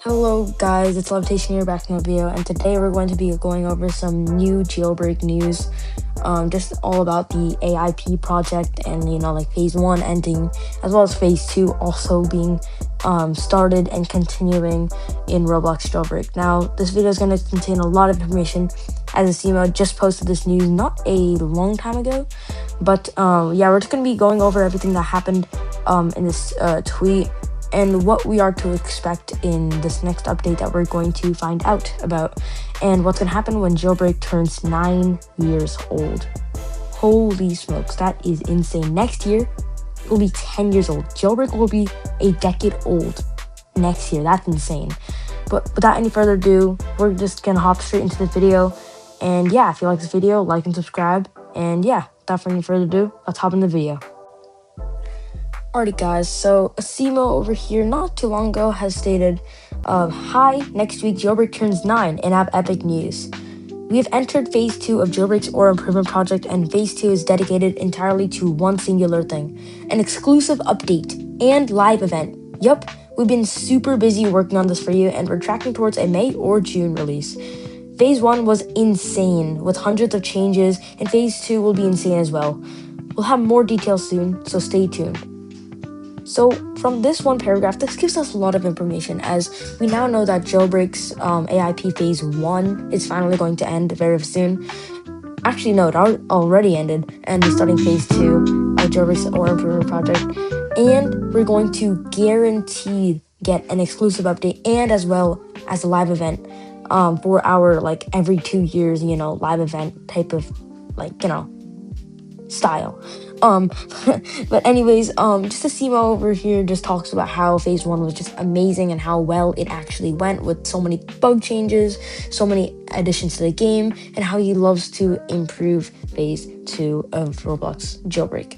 Hello guys, it's Levitation here back in the video, and today we're going to be going over some new Jailbreak news, just all about the AIP project and like phase 1 ending, as well as phase 2 also being started and continuing in Roblox Jailbreak. Now, this video is going to contain a lot of information, as Asimo just posted this news not a long time ago, but yeah, we're just going to be going over everything that happened in this tweet, and what we are to expect in this next update that we're going to find out about, and what's going to happen when Jailbreak turns 9 years old. Holy smokes, that is insane. Next year, it will be 10 years old. Jailbreak will be a decade old next year. That's insane. But without any further ado, we're just going to hop straight into the video. And yeah, if you like this video, like and subscribe. And yeah, without any further ado, let's hop in the video. Alrighty guys, so Asimo over here not too long ago has stated, hi, next week Jailbreak turns 9 and have epic news. We have entered phase 2 of Jailbreak's Aura Improvement Project, and phase 2 is dedicated entirely to one singular thing, an exclusive update and live event. Yup, we've been super busy working on this for you, and we're tracking towards a May or June release. Phase 1 was insane, with hundreds of changes, and phase 2 will be insane as well. We'll have more details soon, so stay tuned. So from this one paragraph, this gives us a lot of information, as we now know that Jailbreak's AIP phase 1 is finally going to end very soon. Actually, no, it already ended, and we're starting phase 2 of Jailbreak's Aura Improvement Project. And we're going to guarantee get an exclusive update and as well as a live event for our every 2 years, live event type of style. But anyways, just Asimo over here just talks about how phase 1 was just amazing and how well it actually went, with so many bug changes, so many additions to the game, and how he loves to improve phase 2 of Roblox Jailbreak.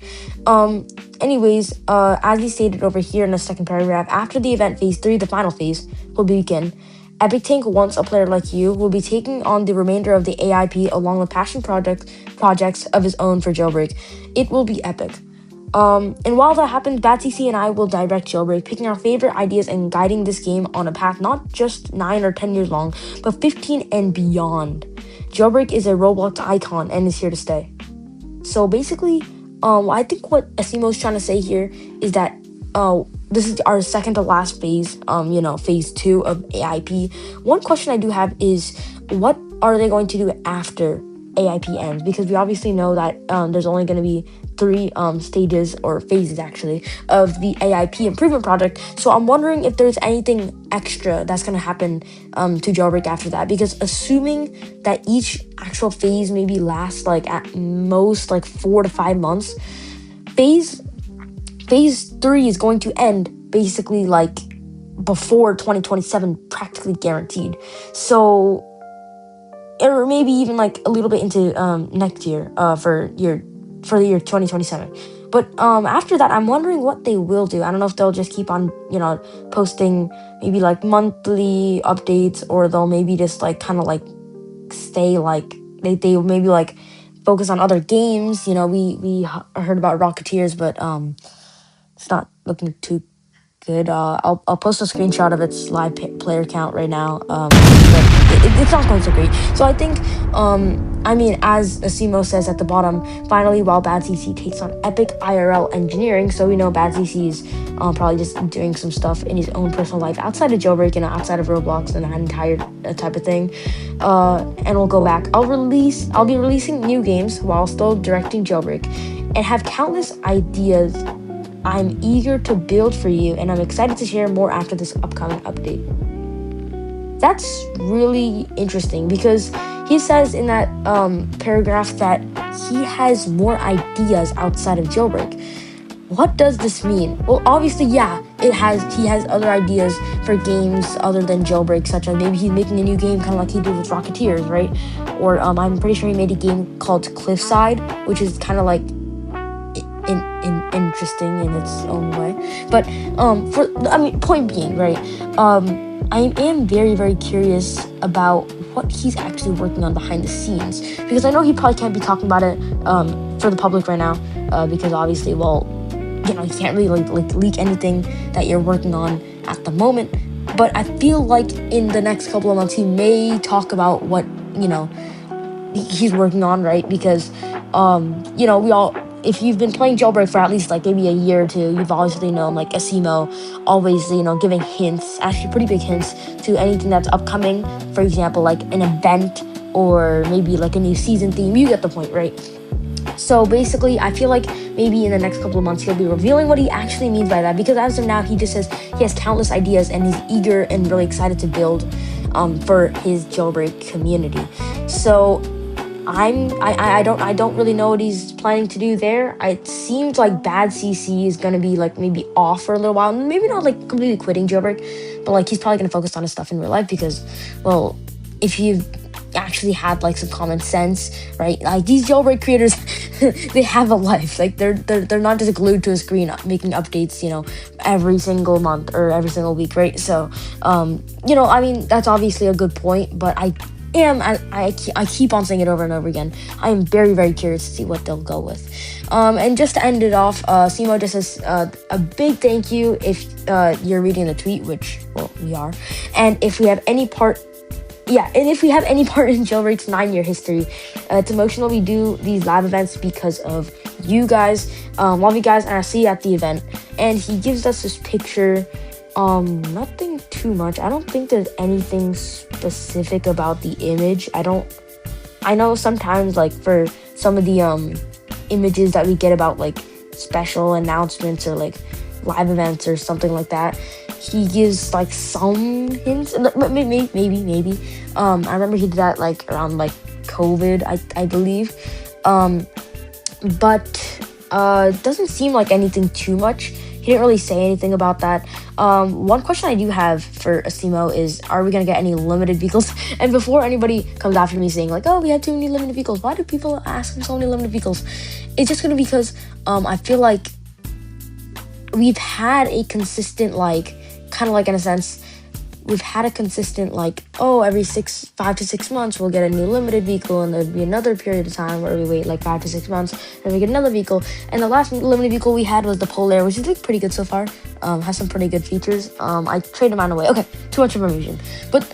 Anyways, as he stated over here in the second paragraph, after the event phase 3, the final phase will begin. Epic Tank, once a player like you, will be taking on the remainder of the AIP along with passion projects of his own for Jailbreak. It will be epic. And while that happens, BadCC and I will direct Jailbreak, picking our favorite ideas and guiding this game on a path not just 9 or 10 years long, but 15 and beyond. Jailbreak is a Roblox icon and is here to stay. So basically, I think what Asimo is trying to say here is that this is our second to last phase, phase 2 of AIP. One question I do have is, what are they going to do after AIP ends? Because we obviously know that there's only going to be 3 stages, or phases actually, of the AIP improvement project. So I'm wondering if there's anything extra that's going to happen to Jailbreak after that, because assuming that each actual phase maybe lasts at most 4 to 5 months, phase 3 is going to end basically before 2027, practically guaranteed. So, or maybe even a little bit into next year for the year 2027. But after that, I'm wondering what they will do. I don't know if they'll just keep on posting maybe monthly updates, or they'll maybe just stay they maybe focus on other games. We heard about Rocketeers, but it's not looking too good. I'll post a screenshot of its live player count right now, but it's not going so great. So I think, as Asimo says at the bottom, finally, while BadCC takes on epic IRL engineering, so we know BadCC is probably just doing some stuff in his own personal life outside of Jailbreak, outside of Roblox and that entire type of thing, and we'll go back. I'll be releasing new games while still directing Jailbreak, and have countless ideas I'm eager to build for you, and I'm excited to share more after this upcoming update. That's really interesting, because he says in that paragraph that he has more ideas outside of Jailbreak. What does this mean? Well, obviously, yeah, he has other ideas for games other than Jailbreak, such as maybe he's making a new game kind of like he did with Rocketeers, right? Or I'm pretty sure he made a game called Cliffside, which is kind of interesting in its own way. But point being, right, I am very, very curious about what he's actually working on behind the scenes, because I know he probably can't be talking about it for the public right now, because obviously, well, you can't really leak anything that you're working on at the moment. but I feel like in the next couple of months he may talk about what he's working on, right? Because we all, if you've been playing Jailbreak for at least like maybe a year or two, you've obviously known like Asimo always giving hints, actually pretty big hints, to anything that's upcoming. For example, like an event or maybe like a new season theme. You get the point, right? So basically, I feel like maybe in the next couple of months he'll be revealing what he actually means by that, because as of now he just says he has countless ideas and he's eager and really excited to build for his Jailbreak community. So I don't really know what he's planning to do there. It seems like bad CC is gonna be like maybe off for a little while, maybe not like completely quitting Jailbreak, but like he's probably gonna focus on his stuff in real life, because, well, if you've actually had like some common sense, right? Like these Jailbreak creators, they have a life. Like they're not just glued to a screen making updates, every single month or every single week, right? So, I mean, that's obviously a good point, but I keep on saying it over and over again. I am very, very curious to see what they'll go with. And just to end it off, Simo just says a big thank you if you're reading the tweet, which, well, we are. And if we have any part in Jailbreak's 9-year history, it's emotional. We do these live events because of you guys. Love you guys, and I'll see you at the event. And he gives us this picture. Nothing too much. I don't think there's anything specific about the image. I know sometimes, like, for some of the images that we get about like special announcements or like live events or something like that, he gives like some hints. Maybe. I remember he did that like around like COVID, I believe. But doesn't seem like anything too much. He didn't really say anything about that. One question I do have for Asimo is, are we gonna get any limited vehicles? And before anybody comes after me saying like, oh, we have too many limited vehicles, why do people ask for so many limited vehicles? It's just gonna be because I feel like we've had a consistent, like, kind of like, in a sense, we've had a consistent, like, oh, every 5 to 6 months we'll get a new limited vehicle, and there'd be another period of time where we wait like 5 to 6 months and we get another vehicle. And the last limited vehicle we had was the Polar, which is like pretty good so far. Has some pretty good features. I traded mine away. Okay, too much information. But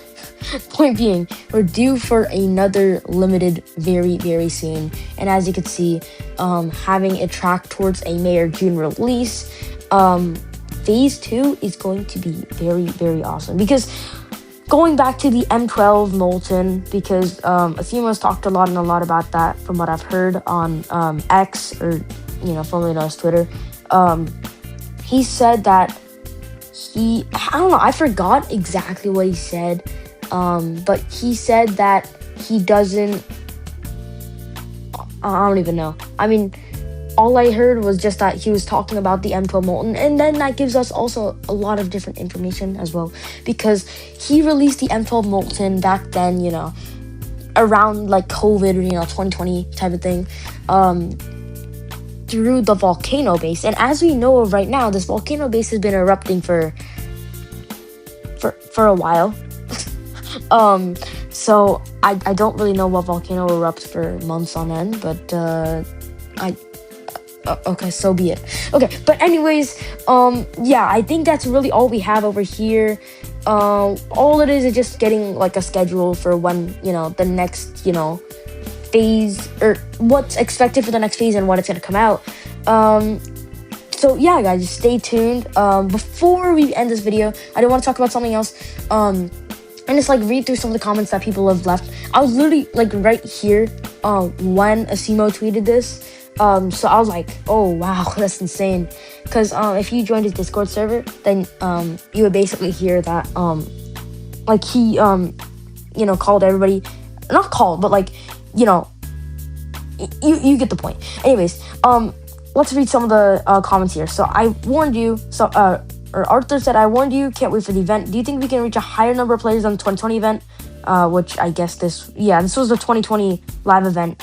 point being, we're due for another limited very, very soon. And as you can see, having it track towards a May or June release, Phase 2 is going to be very, very awesome, because going back to the M12 Molten, because Asimo's talked a lot about that from what I've heard on X, or formerly known as Twitter. He said that I don't know, I forgot exactly what he said, but he said that he doesn't, I don't even know. I mean, all I heard was just that he was talking about the M12 Molten, and then that gives us also a lot of different information as well, because he released the M12 Molten back then, around like COVID, 2020 type of thing, through the volcano base. And as we know of right now, this volcano base has been erupting for a while. So I don't really know what volcano erupts for months on end, but okay, so be it. Okay, but anyways, yeah, I think that's really all we have over here. All it is just getting like a schedule for when, the next, phase, or what's expected for the next phase and when it's gonna come out. So yeah, guys, just stay tuned. Before we end this video, I do want to talk about something else. And just like read through some of the comments that people have left. I was literally like right here when Asimo tweeted this. So I was like, oh wow, that's insane. Because if you joined his Discord server, then you would basically hear that like he called everybody, not called, but like, you get the point. Anyways, let's read some of the comments here. So I warned you, or Arthur said, I warned you, can't wait for the event. Do you think we can reach a higher number of players on the 2020 event? Which I guess this was the 2020 live event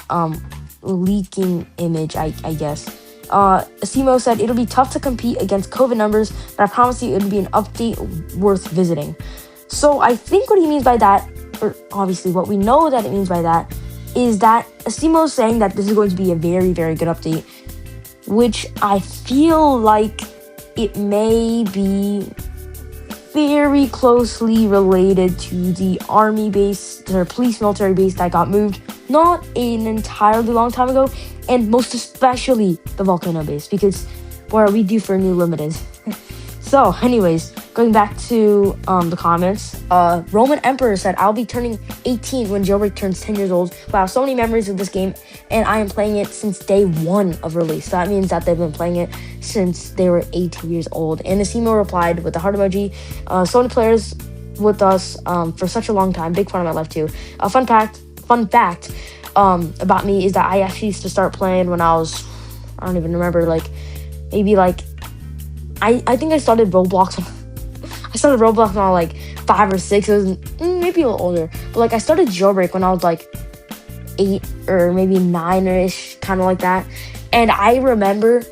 leaking image, I guess. Asimo said, it'll be tough to compete against COVID numbers, but I promise you it'll be an update worth visiting. So I think what he means by that, or obviously what we know that it means by that, is that Asimo is saying that this is going to be a very, very good update, which I feel like it may be very closely related to the army base, or police military base that got moved not an entirely long time ago, and most especially the volcano base, because what are we due for a new limited? So, anyways, going back to the comments, Roman Emperor said, I'll be turning 18 when Jailbreak turns 10 years old. Wow, so many memories of this game, and I am playing it since day one of release. So that means that they've been playing it since they were 18 years old. And Asimo replied with the heart emoji, so many players with us for such a long time. Big part of my life, too. Fun fact about me is that I actually used to start playing when I was, I don't even remember, maybe I think I started Roblox. I started Roblox when I was 5 or 6. It was maybe a little older, but I started Jailbreak when I was 8 or maybe 9-ish, kind of like that. And I remember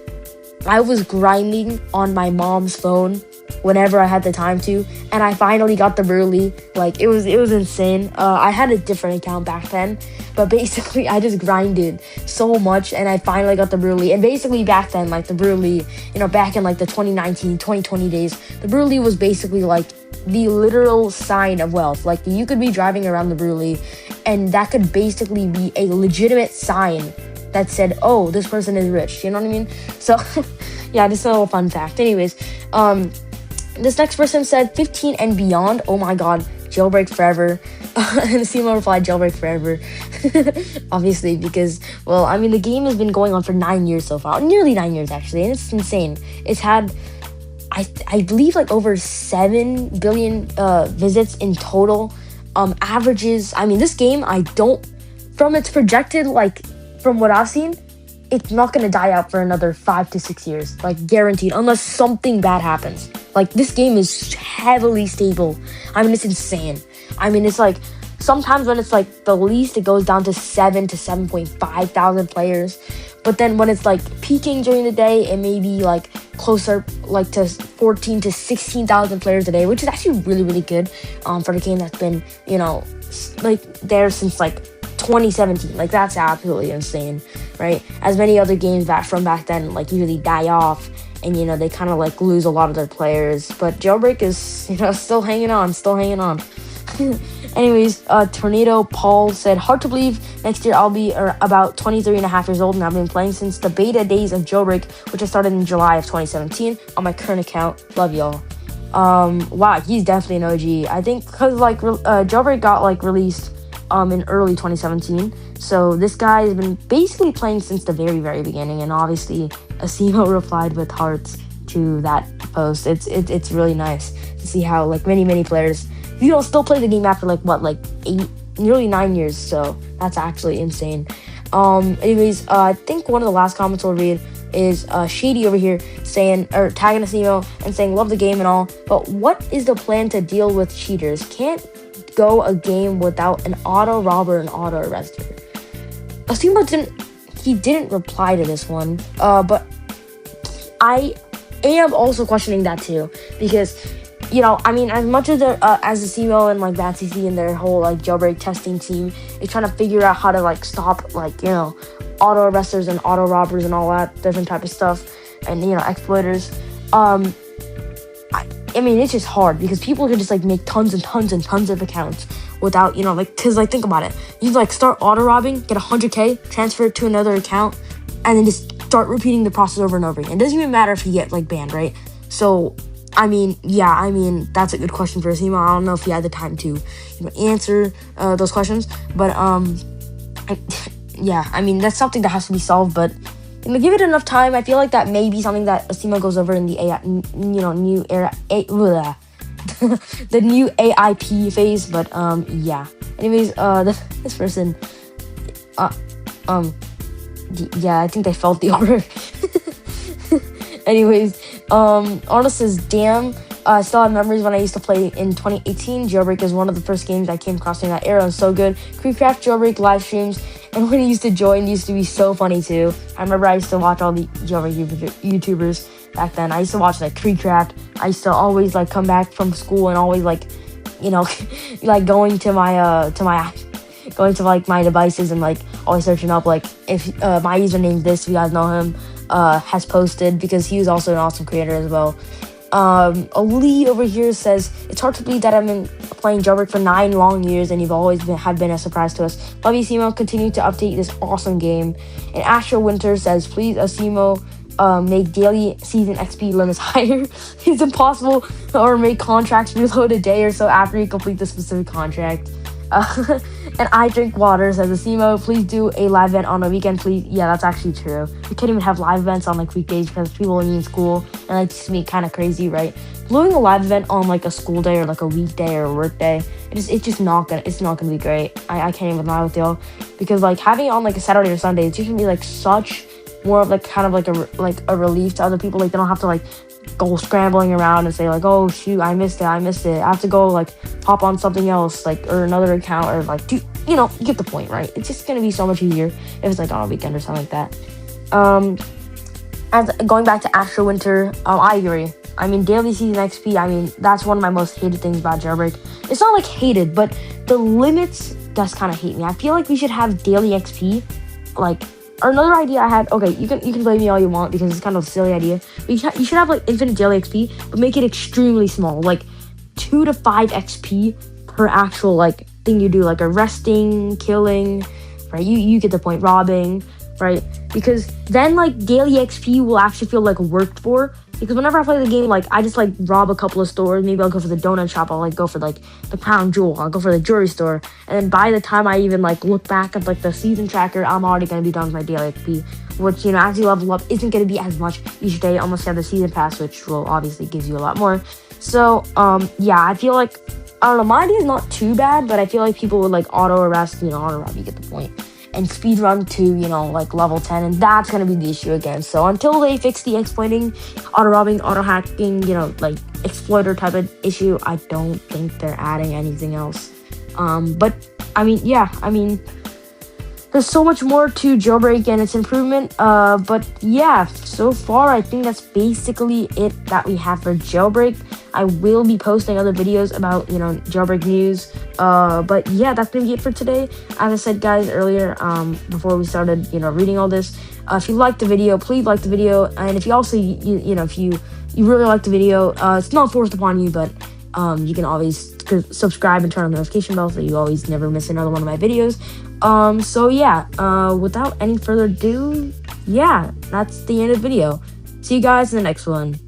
I was grinding on my mom's phone whenever I had the time to, and I finally got the Burley. It was insane. I had a different account back then, but basically I just grinded so much, and I finally got the Burley. And basically back then, the Burley, back in the 2019, 2020 days, the Burley was basically the literal sign of wealth. You could be driving around the Burley, and that could basically be a legitimate sign that said, oh, this person is rich. You know what I mean? So yeah, just a little fun fact. Anyways, this next person said 15 and beyond. Oh my god, Jailbreak forever. And Simo replied, Jailbreak forever. Obviously, because, well, I mean, the game has been going on for 9 years so far. Nearly 9 years, actually. And it's insane. It's had, I believe, over 7 billion visits in total. Averages, I mean, this game, from its projected, from what I've seen, it's not going to die out for another 5 to 6 years, guaranteed, unless something bad happens. This game is heavily stable. I mean, it's insane. I mean, it's sometimes when it's the least, it goes down to 7 to 7.5 thousand players. But then when it's peaking during the day, it may be closer to 14 to 16,000 players a day, which is actually really, really good for the game that's been, there since 2017. That's absolutely insane, right? As many other games from back then usually die off, and they kind of lose a lot of their players, but Jailbreak is still hanging on. Anyways, Tornado Paul said, hard to believe next year I'll be about 23 and a half years old, and I've been playing since the beta days of Jailbreak, which I started in July of 2017 on my current account. Love y'all. Wow, he's definitely an OG. I think because Jailbreak got released in early 2017, so this guy has been basically playing since the very, very beginning. And obviously Asimo replied with hearts to that post. It's really nice to see how many players still play the game after 8, nearly 9 years. So that's actually insane. Anyways, I think one of the last comments we'll read is Shady over here saying, or tagging Asimo and saying, love the game and all, but what is the plan to deal with cheaters? Can't go a game without an auto robber and auto arrestor. Asimo didn't reply to this one, but I am also questioning that too, because I mean, as much as as Asimo and BadCC and their whole Jailbreak testing team is trying to figure out how to stop auto arresters and auto robbers and all that different type of stuff, and exploiters, I mean, it's just hard because people can just make tons and tons and tons of accounts without because think about it, you start auto robbing, get 100k, transfer it to another account, and then just start repeating the process over and over again. It doesn't even matter if you get banned, right? So I mean, that's a good question for Asimo. I don't know if he had the time to answer those questions, but yeah, I mean, that's something that has to be solved, but give it enough time. I feel that may be something that Asimo goes over in the AI, new era, the new AIP phase. But yeah. Anyways, this person, yeah, I think they felt the order. Anyways, Arnold says, damn, I still have memories when I used to play in 2018. Jailbreak is one of the first games I came across during that era. It was so good. Creepcraft Jailbreak live streams, and when he used to join, it used to be so funny too. I remember I used to watch all the Jailbreak YouTubers back then. I used to watch Creepcraft. I used to always come back from school and always going to my devices and always searching up if my username this, if you guys know him, has posted, because he was also an awesome creator as well. Ali over here says, it's hard to believe that I've been playing Jailbreak for 9 long years and you've always have been a surprise to us. Love you, Simo. Continue to update this awesome game. And Astro Winter says, please, Simo, make daily season XP limits higher. It's impossible, or make contracts reload a day or so after you complete the specific contract. And I drink water says, Asimo, please do a live event on a weekend, please. Yeah, that's actually true. We can't even have live events on like weekdays because people are in school, and like just me kind of crazy, right? Doing a live event on like a school day or like a weekday or a work day, it's just not gonna be great. I can't even lie with y'all, because like having it on like a Saturday or Sunday, it's just gonna be like such more of like kind of like a relief to other people. Like they don't have to like go scrambling around and say like, oh shoot, I missed it, I have to go like hop on something else, like, or another account, or like, you get the point, right? It's just gonna be so much easier if it's like on a weekend or something like that. As going back to Astro Winter, I agree. I mean, daily season XP, I mean, that's one of my most hated things about Jailbreak. It's not like hated, but the limits does kind of hate me. I feel like we should have daily XP, like, or another idea I had, okay, you can blame me all you want because it's kind of a silly idea, but you should have like infinite daily XP, but make it extremely small, like 2 to 5 XP per actual like thing you do, like arresting, killing, right? You get the point, robbing, right? Because then like daily XP will actually feel like worked for. Because whenever I play the game, like I just like rob a couple of stores. Maybe I'll go for the donut shop. I'll like go for like the crown jewel. I'll go for the jewelry store. And then by the time I even like look back at like the season tracker, I'm already gonna be done with my daily XP. Which, as you level up, isn't gonna be as much each day. Almost have the season pass, which will obviously gives you a lot more. So yeah, I feel like, I don't know, my idea is not too bad, but I feel like people would like auto arrest, auto rob. You get the point. And speed run to, like level 10, and that's gonna be the issue again. So until they fix the exploiting, auto robbing, auto hacking, like exploiter type of issue, I don't think they're adding anything else. But I mean, there's so much more to Jailbreak and its improvement. But yeah, so far I think that's basically it that we have for Jailbreak. I will be posting other videos about, Jailbreak news. But yeah, that's gonna be it for today. As I said, guys, earlier, before we started, reading all this, if you liked the video, please like the video. And if you also, if you really like the video, it's not forced upon you, but you can always subscribe and turn on the notification bell so you always never miss another one of my videos. So yeah, without any further ado, yeah, that's the end of the video. See you guys in the next one.